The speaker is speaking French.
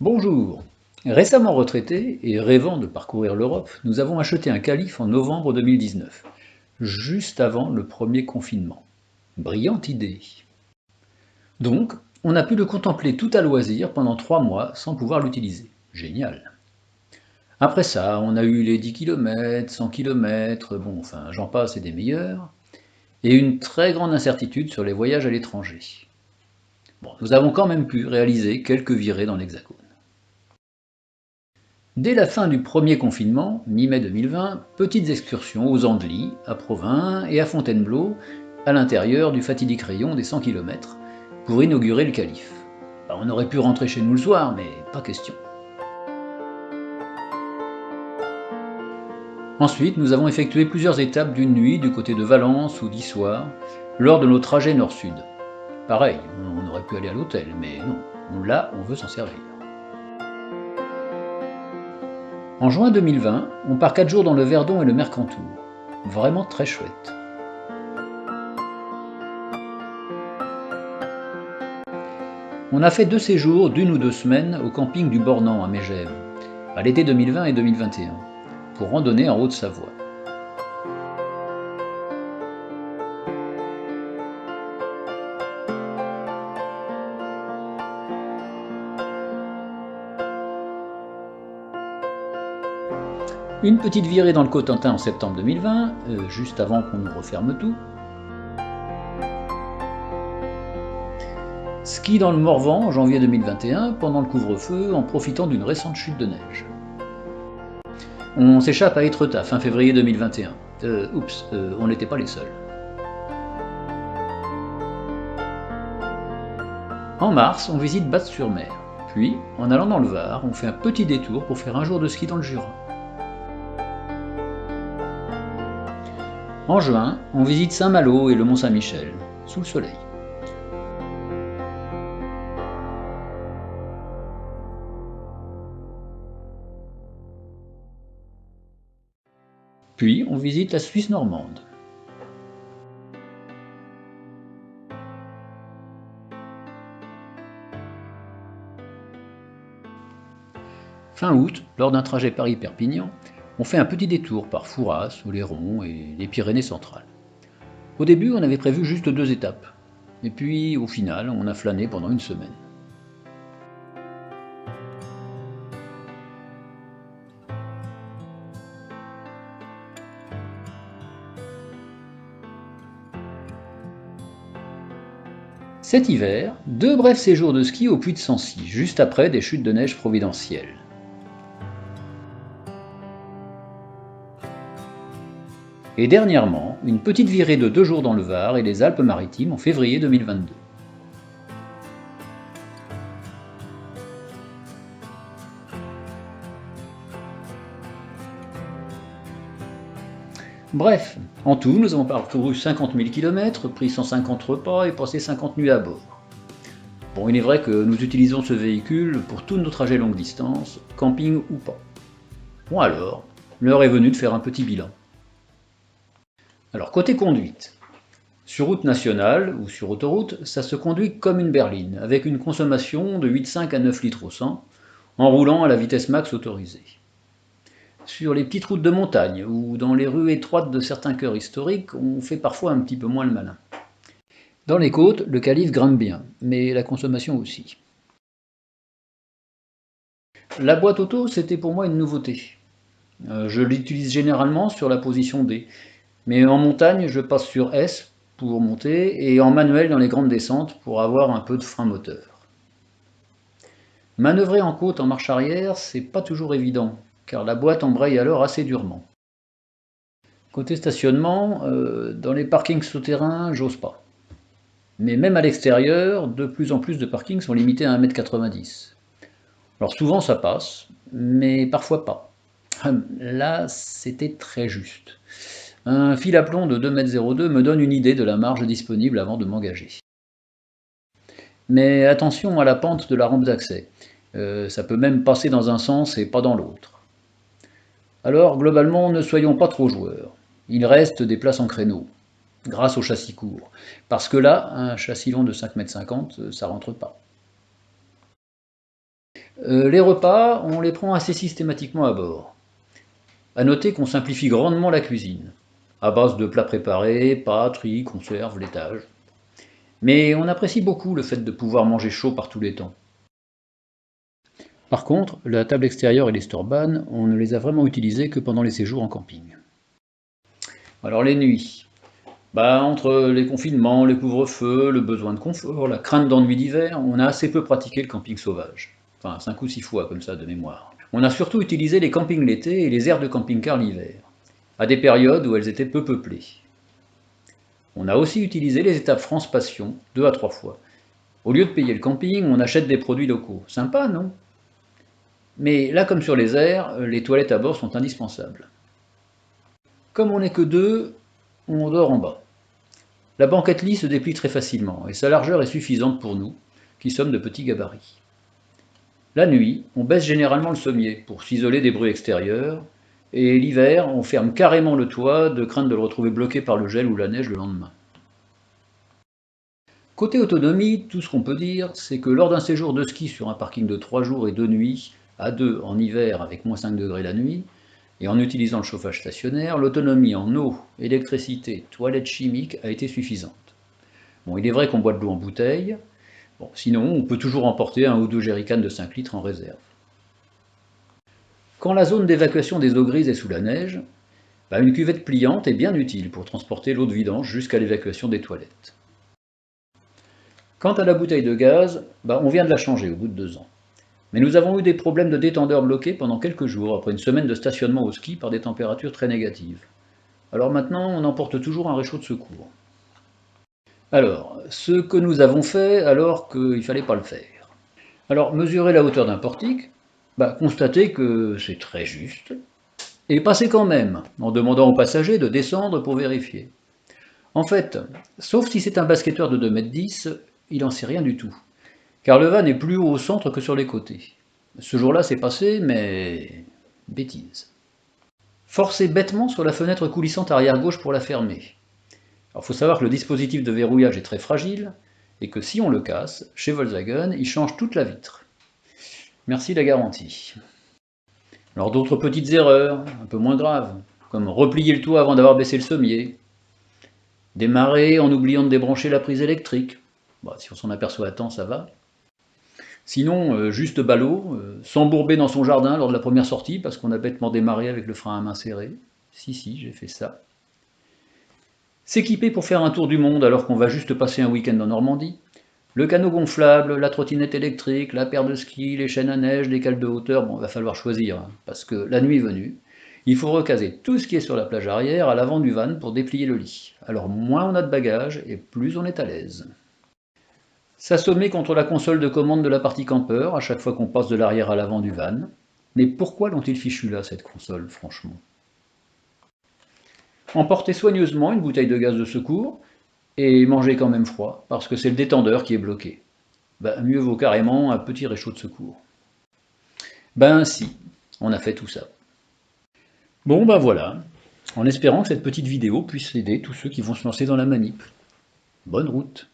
Bonjour. Récemment retraités et rêvant de parcourir l'Europe, nous avons acheté un Calif en novembre 2019, juste avant le premier confinement. Brillante idée. Donc, on a pu le contempler tout à loisir pendant 3 mois sans pouvoir l'utiliser. Génial. Après ça, on a eu les 10 km, 100 km, bon, enfin, j'en passe et des meilleurs, et une très grande incertitude sur les voyages à l'étranger. Bon, nous avons quand même pu réaliser quelques virées dans l'Hexagone. Dès la fin du premier confinement, mi-mai 2020, petites excursions aux Andelys, à Provins et à Fontainebleau, à l'intérieur du fatidique rayon des 100 km, pour inaugurer le Calif. On aurait pu rentrer chez nous le soir, mais pas question. Ensuite, nous avons effectué plusieurs étapes d'une nuit du côté de Valence ou d'Issoire, lors de nos trajets nord-sud. Pareil, on aurait pu aller à l'hôtel, mais non, là, on veut s'en servir. En juin 2020, on part 4 jours dans le Verdon et le Mercantour. Vraiment très chouette. On a fait 2 séjours d'1 ou 2 semaines au camping du Bornand à Megève, à l'été 2020 et 2021, pour randonner en Haute-Savoie. Une petite virée dans le Cotentin en septembre 2020, juste avant qu'on nous referme tout. Ski dans le Morvan en janvier 2021, pendant le couvre-feu, en profitant d'une récente chute de neige. On s'échappe à Étretat fin février 2021. On n'était pas les seuls. En mars, on visite Batz-sur-Mer. Puis, en allant dans le Var, on fait un petit détour pour faire un jour de ski dans le Jura. En juin, on visite Saint-Malo et le Mont-Saint-Michel, sous le soleil. Puis, on visite la Suisse normande. Fin août, lors d'un trajet Paris-Perpignan, on fait un petit détour par Fouras, Oléron et les Pyrénées centrales. Au début, on avait prévu juste 2 étapes. Et puis, au final, on a flâné pendant une semaine. Cet hiver, 2 brefs séjours de ski au Puy de Sancy, juste après des chutes de neige providentielles. Et dernièrement, une petite virée de 2 jours dans le Var et les Alpes-Maritimes en février 2022. Bref, en tout, nous avons parcouru 50 000 km, pris 150 repas et passé 50 nuits à bord. Bon, il est vrai que nous utilisons ce véhicule pour tous nos trajets longue distance, camping ou pas. Bon alors, l'heure est venue de faire un petit bilan. Alors côté conduite, sur route nationale ou sur autoroute, ça se conduit comme une berline, avec une consommation de 8,5 à 9 litres au 100, en roulant à la vitesse max autorisée. Sur les petites routes de montagne ou dans les rues étroites de certains cœurs historiques, on fait parfois un petit peu moins le malin. Dans les côtes, le calife grimpe bien, mais la consommation aussi. La boîte auto, c'était pour moi une nouveauté. Je l'utilise généralement sur la position D, mais en montagne, je passe sur S pour monter et en manuel dans les grandes descentes pour avoir un peu de frein moteur. Manœuvrer en côte en marche arrière, c'est pas toujours évident, car la boîte embraye alors assez durement. Côté stationnement, dans les parkings souterrains, j'ose pas. Mais même à l'extérieur, de plus en plus de parkings sont limités à 1,90 m. Alors souvent ça passe, mais parfois pas. Là, c'était très juste. Un fil à plomb de 2,02 m me donne une idée de la marge disponible avant de m'engager. Mais attention à la pente de la rampe d'accès. Ça peut même passer dans un sens et pas dans l'autre. Alors, globalement, ne soyons pas trop joueurs. Il reste des places en créneau, grâce au châssis court. Parce que là, un châssis long de 5,50 m, ça rentre pas. Les repas, on les prend assez systématiquement à bord. À noter qu'on simplifie grandement la cuisine, à base de plats préparés, pâtes, riz, conserves, laitage. Mais on apprécie beaucoup le fait de pouvoir manger chaud par tous les temps. Par contre, la table extérieure et les storban, on ne les a vraiment utilisés que pendant les séjours en camping. Alors les nuits, entre les confinements, les couvre-feux, le besoin de confort, la crainte d'ennui d'hiver, on a assez peu pratiqué le camping sauvage. Enfin, 5 ou 6 fois comme ça de mémoire. On a surtout utilisé les campings l'été et les aires de camping-car l'hiver, à des périodes où elles étaient peu peuplées. On a aussi utilisé les étapes France Passion, 2 à 3 fois. Au lieu de payer le camping, on achète des produits locaux. Sympa, non? Mais là, comme sur les aires, les toilettes à bord sont indispensables. Comme on n'est que deux, on dort en bas. La banquette lit se déplie très facilement, et sa largeur est suffisante pour nous, qui sommes de petits gabarits. La nuit, on baisse généralement le sommier pour s'isoler des bruits extérieurs, et l'hiver, on ferme carrément le toit de crainte de le retrouver bloqué par le gel ou la neige le lendemain. Côté autonomie, tout ce qu'on peut dire, c'est que lors d'un séjour de ski sur un parking de 3 jours et 2 nuits, à 2 en hiver avec moins 5 degrés la nuit, et en utilisant le chauffage stationnaire, l'autonomie en eau, électricité, toilettes chimiques a été suffisante. Bon, il est vrai qu'on boit de l'eau en bouteille, bon, sinon on peut toujours emporter un ou deux jerrycans de 5 litres en réserve. Quand la zone d'évacuation des eaux grises est sous la neige, une cuvette pliante est bien utile pour transporter l'eau de vidange jusqu'à l'évacuation des toilettes. Quant à la bouteille de gaz, on vient de la changer au bout de 2 ans. Mais nous avons eu des problèmes de détendeur bloqués pendant quelques jours après une semaine de stationnement au ski par des températures très négatives. Alors maintenant, on emporte toujours un réchaud de secours. Alors, ce que nous avons fait alors qu'il ne fallait pas le faire. Alors, mesurer la hauteur d'un portique, constater que c'est très juste, et passer quand même, en demandant aux passagers de descendre pour vérifier. En fait, sauf si c'est un basketteur de 2,10 m, il n'en sait rien du tout, car le van est plus haut au centre que sur les côtés. Ce jour-là, c'est passé, mais bêtise. Forcer bêtement sur la fenêtre coulissante arrière gauche pour la fermer. Alors, faut savoir que le dispositif de verrouillage est très fragile, et que si on le casse, chez Volkswagen, il change toute la vitre. Merci la garantie. Alors d'autres petites erreurs, un peu moins graves, comme replier le toit avant d'avoir baissé le sommier, démarrer en oubliant de débrancher la prise électrique. Si on s'en aperçoit à temps, ça va. Sinon, juste ballot, s'embourber dans son jardin lors de la première sortie parce qu'on a bêtement démarré avec le frein à main serré. Si, j'ai fait ça. S'équiper pour faire un tour du monde alors qu'on va juste passer un week-end en Normandie. Le canot gonflable, la trottinette électrique, la paire de skis, les chaînes à neige, les cales de hauteur, il va falloir choisir, hein, parce que la nuit venue, il faut recaser tout ce qui est sur la plage arrière à l'avant du van pour déplier le lit. Alors moins on a de bagages et plus on est à l'aise. S'assommer contre la console de commande de la partie campeur à chaque fois qu'on passe de l'arrière à l'avant du van. Mais pourquoi l'ont-ils fichu là, cette console, franchement? Emporter soigneusement une bouteille de gaz de secours et manger quand même froid, parce que c'est le détendeur qui est bloqué. Mieux vaut carrément un petit réchaud de secours. Si, on a fait tout ça. Bon voilà, en espérant que cette petite vidéo puisse aider tous ceux qui vont se lancer dans la manip. Bonne route!